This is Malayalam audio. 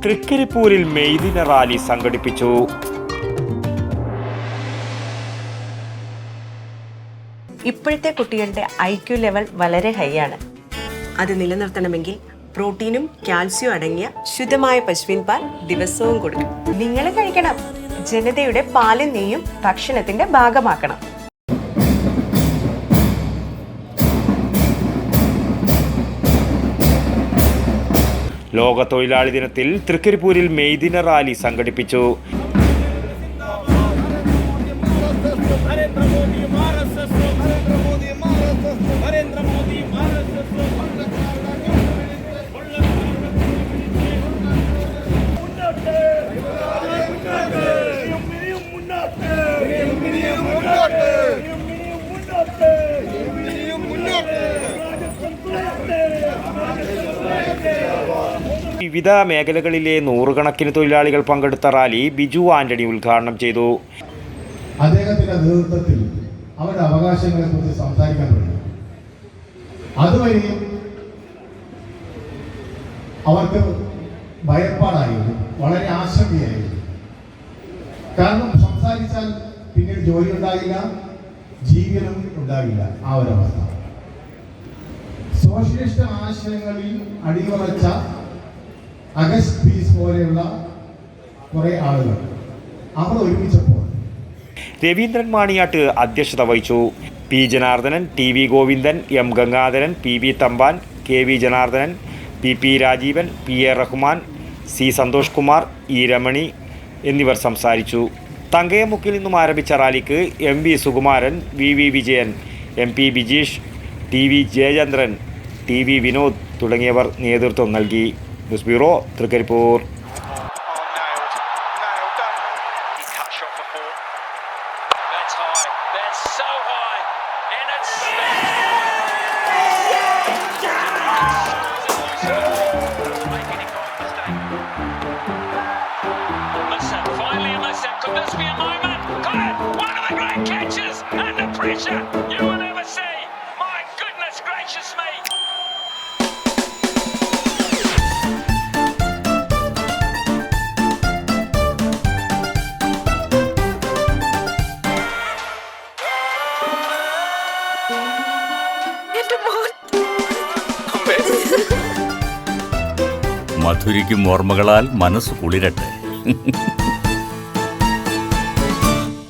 തൃക്കരിപ്പൂരിൽ മെയ്ദിന റാലി സംഘടിപ്പിച്ചു. ഇപ്പോഴത്തെ കുട്ടികളുടെ IQ ലെവൽ വളരെ ഹൈ ആണ്. അത് നിലനിർത്തണമെങ്കിൽ പ്രോട്ടീനും കാൽസ്യവും അടങ്ങിയ ശുദ്ധമായ പശുവിൻ പാൽ ദിവസവും കൊടുക്കും. നിങ്ങൾ കഴിക്കണം. ജനതയുടെ പാലും നെയ്യും ഭക്ഷണത്തിന്റെ ഭാഗമാക്കണം. ലോക തൊഴിലാളി ദിനത്തിൽ തൃക്കരിപ്പൂരിൽ മെയ്ദിന റാലി സംഘടിപ്പിച്ചു. വിവിധ മേഖലകളിലെ നൂറുകണക്കിന് തൊഴിലാളികൾ പങ്കെടുത്ത റാലി ബിജു ആന്റണി ഉദ്ഘാടനം ചെയ്തു. അദ്ദേഹത്തിന്റെ നേതൃത്വത്തിൽ അവരുടെ അവകാശങ്ങളെ കുറിച്ച് സംസാരിക്കാൻ തുടങ്ങി. അതുവരെയും അവർക്ക് ഭയപ്പാടായിരുന്നു, വളരെ ആശങ്കയായിരുന്നു. കാരണം സംസാരിച്ചാൽ പിന്നീട് ജോലി ഉണ്ടാകില്ല, ജീവിതം ഉണ്ടാകില്ല. ആ ഒരവസ്ഥ സോഷ്യലിസ്റ്റ് ആശയങ്ങളിൽ അടിയുറച്ച അഗസ്റ്റ് പീസ് പോലെയുള്ള കുറെ ആളുകൾ അവർ ഒരുമിച്ചപ്പോൾ രവീന്ദ്രൻ മാണിയാട്ട് അധ്യക്ഷത വഹിച്ചു. P Janardhanan, TV Govindan, M Gangadharan, PB Thampan, KV Janardhanan, PP Rajeevan, PA Rahman, C Santhosh Kumar, E Ramani എന്നിവർ സംസാരിച്ചു. തങ്കയമുക്കിൽ നിന്നും ആരംഭിച്ച റാലിക്ക് MV Sukumaran, VV Vijayan, MP Bijeesh, TV Jayachandran, TV Vinod തുടങ്ങിയവർ നേതൃത്വം നൽകി. News bureau, Trikaripur. മധുരിക്കും ഓർമ്മകളാൽ മനസ്സ് കുളിരട്ടെ.